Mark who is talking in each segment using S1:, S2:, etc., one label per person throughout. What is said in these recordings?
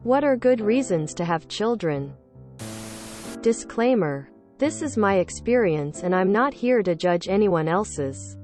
S1: What are good reasons to have children? Disclaimer. This is my experience and I'm not here to judge anyone else's.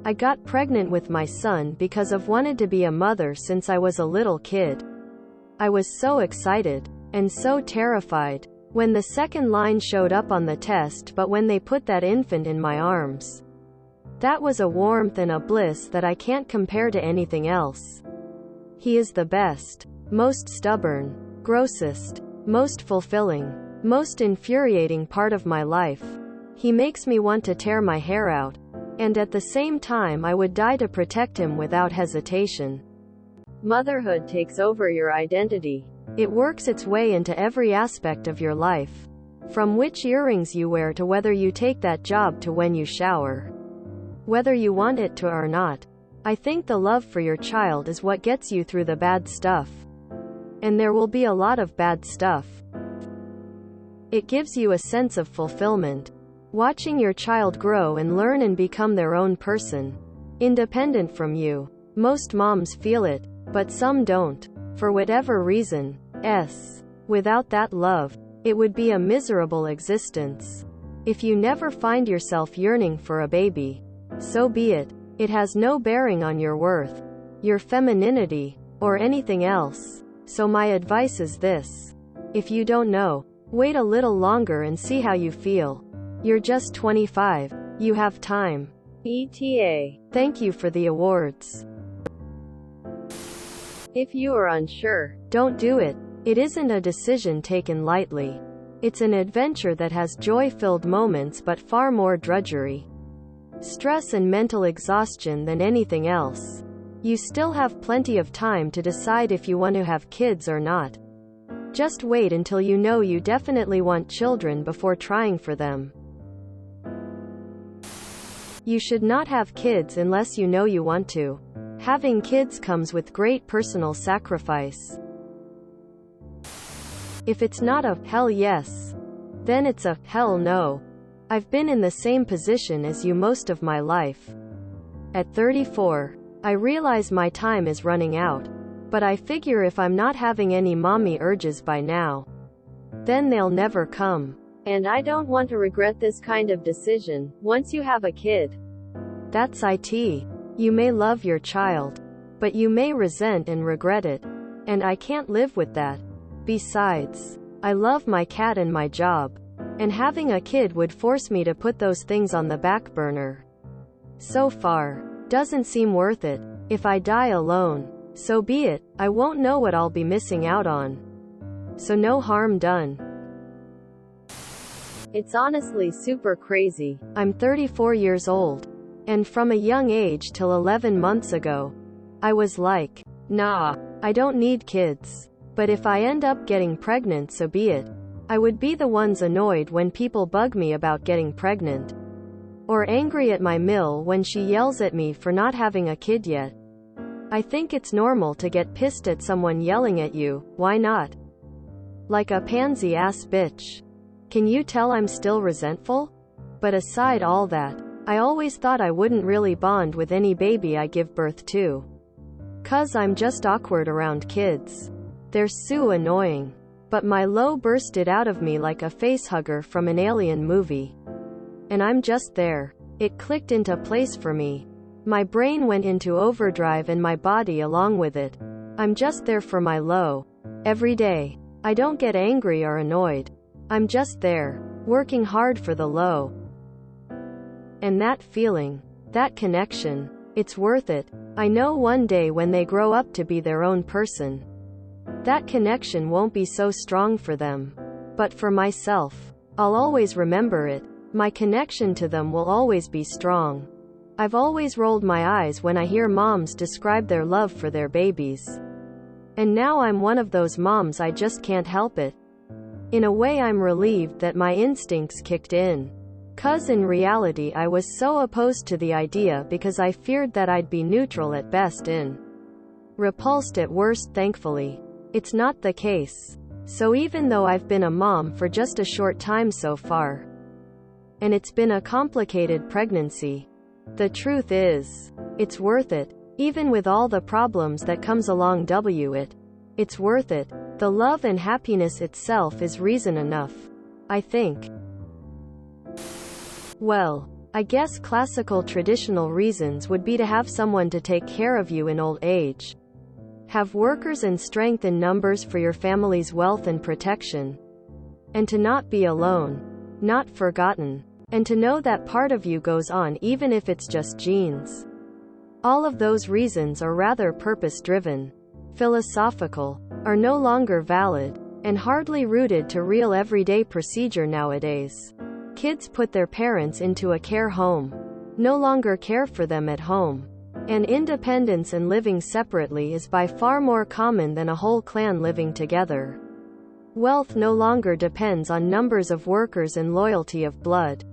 S1: I got pregnant with my son because I've wanted to be a mother since I was a little kid. I was so excited, and so terrified, when the second line showed up on the test, but when they put that infant in my arms, that was a warmth and a bliss that I can't compare to anything else. He is the best, most stubborn, grossest, most fulfilling, most infuriating part of my life. He makes me want to tear my hair out, and at the same time I would die to protect him without hesitation. Motherhood takes over your identity. It works its way into every aspect of your life. From which earrings you wear to whether you take that job to when you shower. Whether you want it to or not. I think the love for your child is what gets you through the bad stuff. And there will be a lot of bad stuff. It gives you a sense of fulfillment. Watching your child grow and learn and become their own person. Independent from you. Most moms feel it, but some don't. For whatever reason. Without that love, it would be a miserable existence. If you never find yourself yearning for a baby, so be it. It has no bearing on your worth, your femininity, or anything else. So my advice is this. If you don't know, wait a little longer and see how you feel. You're just 25. You have time. ETA. Thank you for the awards. If you are unsure, don't do it. It isn't a decision taken lightly. It's an adventure that has joy-filled moments but far more drudgery, stress and mental exhaustion than anything else. You still have plenty of time to decide if you want to have kids or not. Just wait until you know you definitely want children before trying for them. You should not have kids unless you know you want to. Having kids comes with great personal sacrifice. If it's not a hell yes, then it's a hell no. I've been in the same position as you most of my life. At 34, I realize my time is running out, but I figure if I'm not having any mommy urges by now, then they'll never come. And I don't want to regret this kind of decision once you have a kid. That's it. You may love your child, but you may resent and regret it. And I can't live with that. Besides, I love my cat and my job. And having a kid would force me to put those things on the back burner. So far, doesn't seem worth it. If I die alone, so be it. I won't know what I'll be missing out on. So no harm done. It's honestly super crazy. I'm 34 years old. And from a young age till 11 months ago, I was like, nah, I don't need kids. But if I end up getting pregnant, so be it. I would be the ones annoyed when people bug me about getting pregnant. Or angry at my mill when she yells at me for not having a kid yet. I think it's normal to get pissed at someone yelling at you, why not? Like a pansy ass bitch. Can you tell I'm still resentful? But aside all that, I always thought I wouldn't really bond with any baby I give birth to. 'Cause I'm just awkward around kids. They're so annoying. But my low bursted out of me like a facehugger from an alien movie. And I'm just there. It clicked into place for me. My brain went into overdrive and my body along with it. I'm just there for my low. Every day. I don't get angry or annoyed. I'm just there, working hard for the low. And that feeling, that connection, it's worth it. I know one day when they grow up to be their own person, that connection won't be so strong for them. But for myself, I'll always remember it. My connection to them will always be strong. I've always rolled my eyes when I hear moms describe their love for their babies. And now I'm one of those moms, I just can't help it. In a way I'm relieved that my instincts kicked in. 'Cause in reality I was so opposed to the idea because I feared that I'd be neutral at best and repulsed at worst. Thankfully, it's not the case. So even though I've been a mom for just a short time so far, and it's been a complicated pregnancy, the truth is, it's worth it. Even with all the problems that comes along it's worth it. The love and happiness itself is reason enough, I think. Well, I guess classical traditional reasons would be to have someone to take care of you in old age. Have workers and strength in numbers for your family's wealth and protection. And to not be alone, not forgotten. And to know that part of you goes on even if it's just genes. All of those reasons are rather purpose-driven, philosophical, are no longer valid, and hardly rooted to real everyday procedure nowadays. Kids put their parents into a care home, no longer care for them at home. And independence and living separately is by far more common than a whole clan living together. Wealth no longer depends on numbers of workers and loyalty of blood.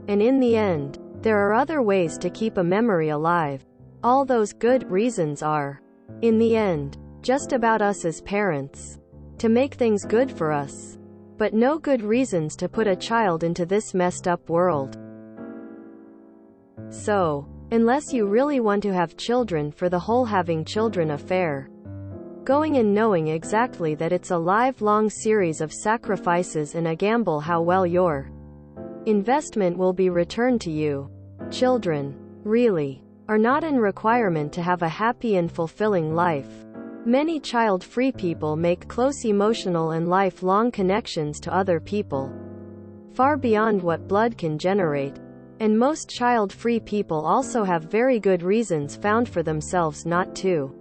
S1: And in the end, there are other ways to keep a memory alive. All those good reasons are, in the end, just about us as parents. To make things good for us. But no good reasons to put a child into this messed up world. So, unless you really want to have children for the whole having children affair, going and knowing exactly that it's a lifelong series of sacrifices and a gamble how well your investment will be returned to you. Children, really, are not a requirement to have a happy and fulfilling life. Many child-free people make close emotional and lifelong connections to other people, far beyond what blood can generate. And most child-free people also have very good reasons found for themselves not to.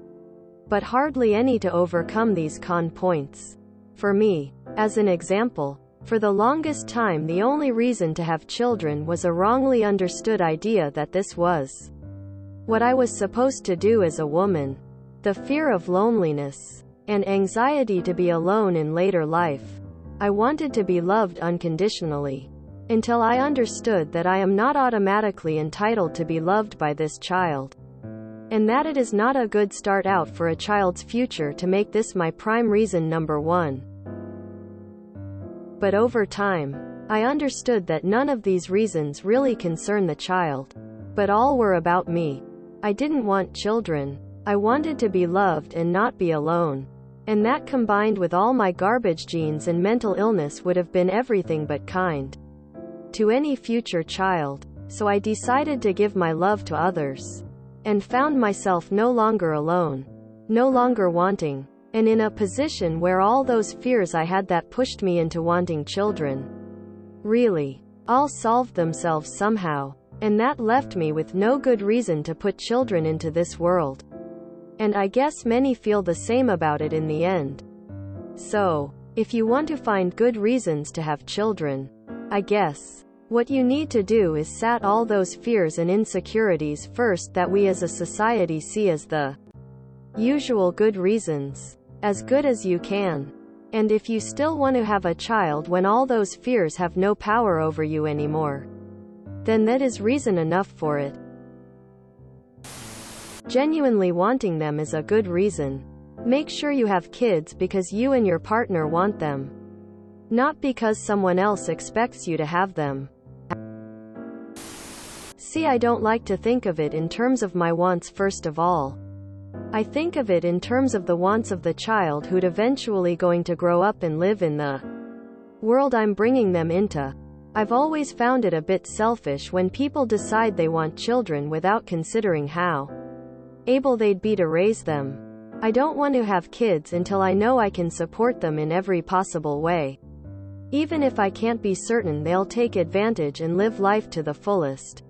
S1: But hardly any to overcome these con points. For me, as an example, for the longest time the only reason to have children was a wrongly understood idea that this was what I was supposed to do as a woman. The fear of loneliness and anxiety to be alone in later life. I wanted to be loved unconditionally. Until I understood that I am not automatically entitled to be loved by this child. And that it is not a good start out for a child's future to make this my prime reason number one. But over time, I understood that none of these reasons really concern the child. But all were about me. I didn't want children. I wanted to be loved and not be alone. And that combined with all my garbage genes and mental illness would have been everything but kind to any future child. So I decided to give my love to others. And found myself no longer alone. No longer wanting. And in a position where all those fears I had that pushed me into wanting children really all solved themselves somehow. And that left me with no good reason to put children into this world. And I guess many feel the same about it in the end. So, if you want to find good reasons to have children, I guess what you need to do is set all those fears and insecurities first that we as a society see as the usual good reasons. As good as you can. And if you still want to have a child when all those fears have no power over you anymore, then that is reason enough for it. Genuinely wanting them is a good reason. Make sure you have kids because you and your partner want them. Not because someone else expects you to have them. See, I don't like to think of it in terms of my wants first of all. I think of it in terms of the wants of the child who'd eventually going to grow up and live in the world I'm bringing them into. I've always found it a bit selfish when people decide they want children without considering how able they'd be to raise them. I don't want to have kids until I know I can support them in every possible way. Even if I can't be certain they'll take advantage and live life to the fullest.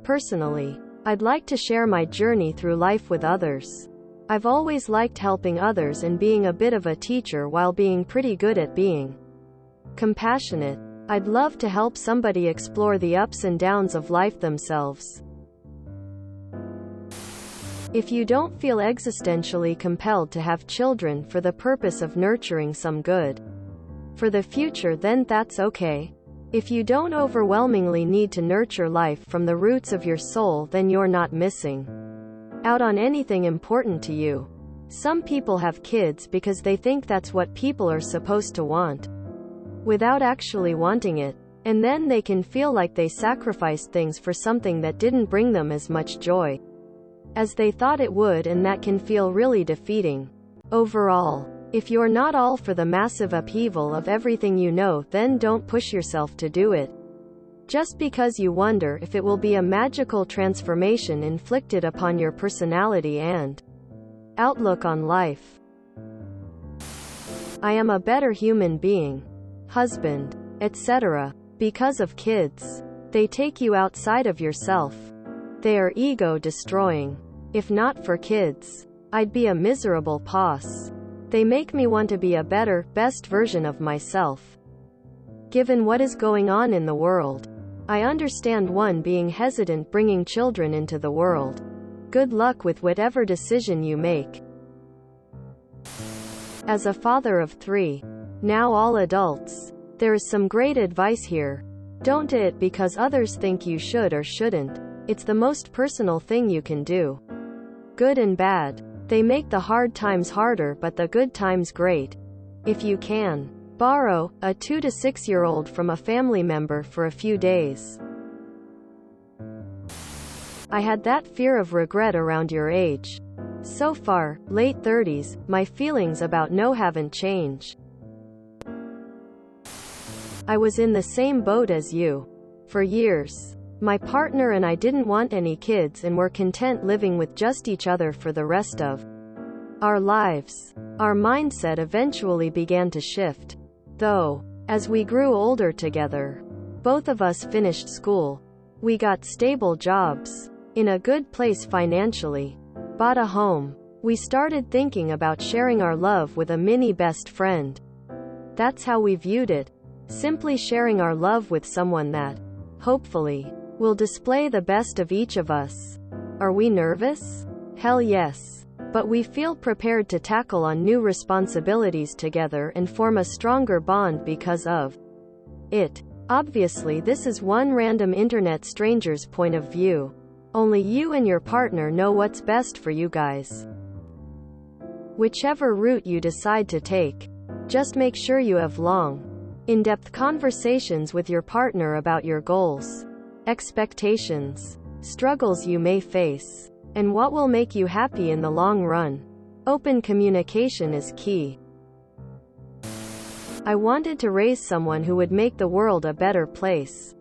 S1: Personally, I'd like to share my journey through life with others. I've always liked helping others and being a bit of a teacher while being pretty good at being compassionate. I'd love to help somebody explore the ups and downs of life themselves. If you don't feel existentially compelled to have children for the purpose of nurturing some good for the future, then that's okay. If you don't overwhelmingly need to nurture life from the roots of your soul, then you're not missing out on anything important to you. Some people have kids because they think that's what people are supposed to want, without actually wanting it. And then they can feel like they sacrificed things for something that didn't bring them as much joy as they thought it would, and that can feel really defeating. Overall, If you're not all for the massive upheaval of everything you know, then don't push yourself to do it. Just because you wonder if it will be a magical transformation inflicted upon your personality and outlook on life. I am a better human being, husband, etc. because of kids. They take you outside of yourself. They are ego-destroying. If not for kids, I'd be a miserable poss. They make me want to be a better, best version of myself. Given what is going on in the world, I understand one being hesitant bringing children into the world. Good luck with whatever decision you make. As a father of 3, now all adults, there is some great advice here. Don't do it because others think you should or shouldn't. It's the most personal thing you can do. Good and bad. They make the hard times harder but the good times great. If you can, borrow a 2 to 6-year-old from a family member for a few days. I had that fear of regret around your age. So far, late 30s, my feelings about no haven't changed. I was in the same boat as you. For years, my partner and I didn't want any kids and were content living with just each other for the rest of our lives. Our mindset eventually began to shift, though. As we grew older together, both of us finished school. We got stable jobs, in a good place financially, bought a home. We started thinking about sharing our love with a mini best friend. That's how we viewed it. Simply sharing our love with someone that, hopefully, will display the best of each of us. Are we nervous? Hell yes. But we feel prepared to tackle on new responsibilities together and form a stronger bond because of it. Obviously, this is one random internet stranger's point of view. Only you and your partner know what's best for you guys. Whichever route you decide to take, just make sure you have long, in-depth conversations with your partner about your goals, expectations, struggles you may face, and what will make you happy in the long run. Open communication is key. I wanted to raise someone who would make the world a better place.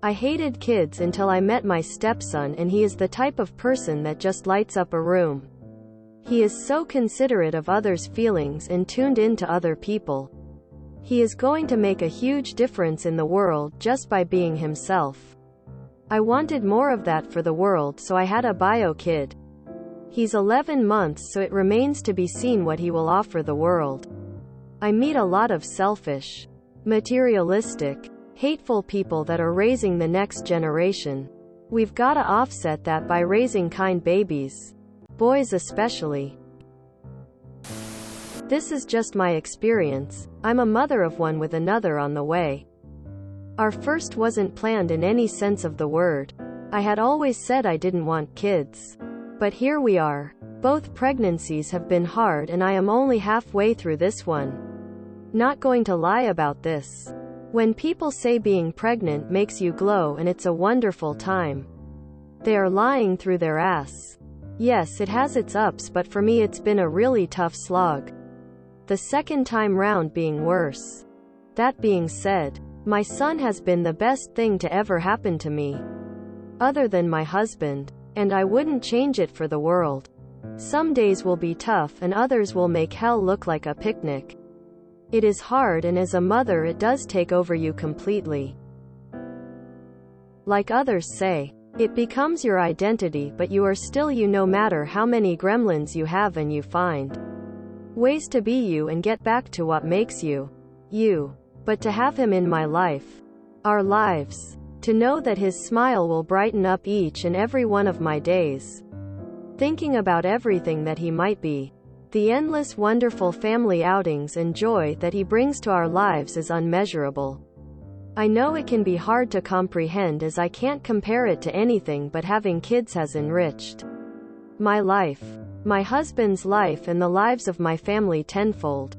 S1: I hated kids until I met my stepson, and he is the type of person that just lights up a room. He is so considerate of others' feelings and tuned in to other people. He is going to make a huge difference in the world just by being himself. I wanted more of that for the world, so I had a bio kid. He's 11 months, so it remains to be seen what he will offer the world. I meet a lot of selfish, materialistic, hateful people that are raising the next generation. We've gotta offset that by raising kind babies. Boys especially. This is just my experience. I'm a mother of one with another on the way. Our first wasn't planned in any sense of the word. I had always said I didn't want kids. But here we are. Both pregnancies have been hard and I am only halfway through this one. Not going to lie about this. When people say being pregnant makes you glow and it's a wonderful time, they are lying through their ass. Yes, it has its ups, but for me it's been a really tough slog. The second time round being worse. That being said, my son has been the best thing to ever happen to me. Other than my husband. And I wouldn't change it for the world. Some days will be tough and others will make hell look like a picnic. It is hard, and as a mother it does take over you completely. Like others say, it becomes your identity, but you are still you no matter how many gremlins you have, and you find ways to be you and get back to what makes you, you. But to have him in my life, our lives, to know that his smile will brighten up each and every one of my days, thinking about everything that he might be, the endless wonderful family outings and joy that he brings to our lives is unmeasurable. I know it can be hard to comprehend as I can't compare it to anything, but having kids has enriched my life, my husband's life, and the lives of my family tenfold.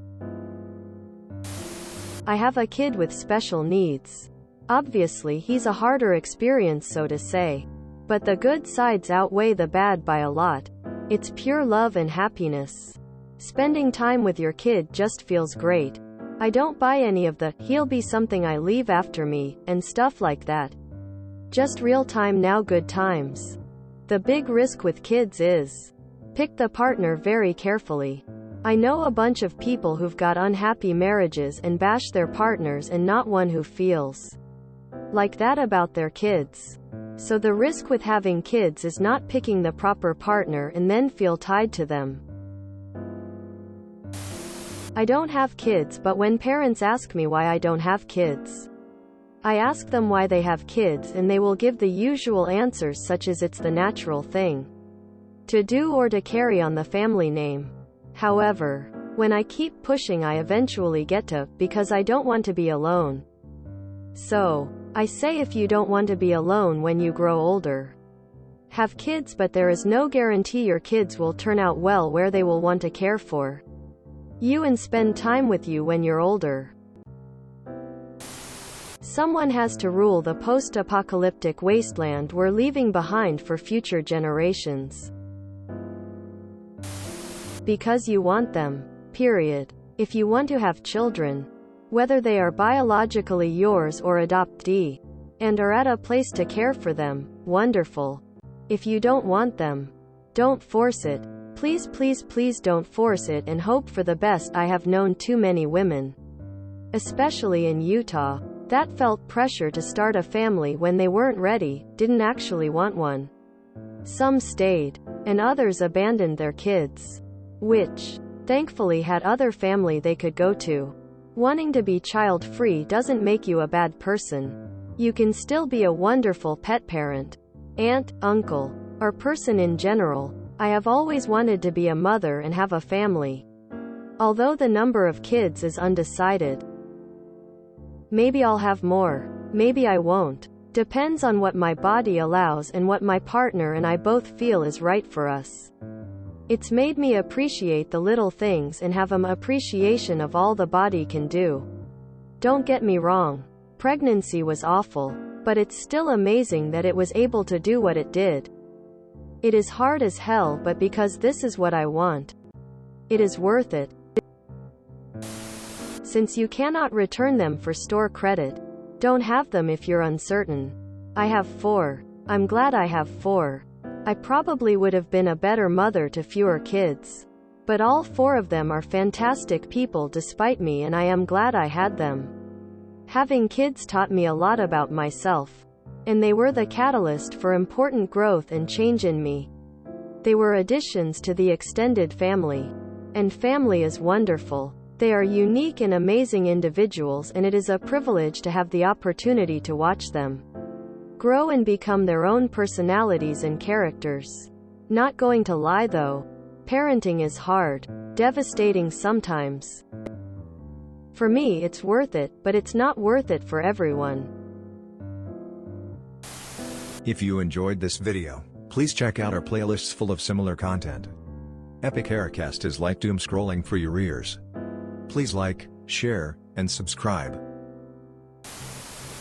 S1: I have a kid with special needs. Obviously, he's a harder experience, so to say. But the good sides outweigh the bad by a lot. It's pure love and happiness. Spending time with your kid just feels great. I don't buy any of the, he'll be something I leave after me, and stuff like that. Just real time now, good times. The big risk with kids is, pick the partner very carefully. I know a bunch of people who've got unhappy marriages and bash their partners, and not one who feels like that about their kids. So the risk with having kids is not picking the proper partner and then feel tied to them. I don't have kids, but when parents ask me why I don't have kids, I ask them why they have kids, and they will give the usual answers such as it's the natural thing to do or to carry on the family name. However, when I keep pushing, I eventually get to, because I don't want to be alone. So, I say, if you don't want to be alone when you grow older, have kids, but there is no guarantee your kids will turn out well where they will want to care for you and spend time with you when you're older. Someone has to rule the post-apocalyptic wasteland we're leaving behind for future generations. Because you want them. Period. If you want to have children, whether they are biologically yours or adoptee, and are at a place to care for them, wonderful. If you don't want them, don't force it. Please, please, please don't force it and hope for the best. I have known too many women, especially in Utah, that felt pressure to start a family when they weren't ready, didn't actually want one. Some stayed, and others abandoned their kids, which, thankfully, had other family they could go to. Wanting to be child-free doesn't make you a bad person. You can still be a wonderful pet parent, aunt, uncle, or person in general. I have always wanted to be a mother and have a family, although the number of kids is undecided. Maybe I'll have more, maybe I won't. Depends on what my body allows and what my partner and I both feel is right for us. It's made me appreciate the little things and have an appreciation of all the body can do. Don't get me wrong, pregnancy was awful, but it's still amazing that it was able to do what it did. It is hard as hell, but because this is what I want, it is worth it. Since you cannot return them for store credit, don't have them if you're uncertain. I have 4. I'm glad I have 4. I probably would have been a better mother to fewer kids. But all 4 of them are fantastic people despite me, and I am glad I had them. Having kids taught me a lot about myself, and they were the catalyst for important growth and change in me. They were additions to the extended family. And family is wonderful. They are unique and amazing individuals, and it is a privilege to have the opportunity to watch them grow and become their own personalities and characters. Not going to lie though, parenting is hard, devastating sometimes. For me, it's worth it, but it's not worth it for everyone.
S2: If you enjoyed this video, please check out our playlists full of similar content. Epic Haircast is like doom scrolling for your ears. Please like, share, and subscribe.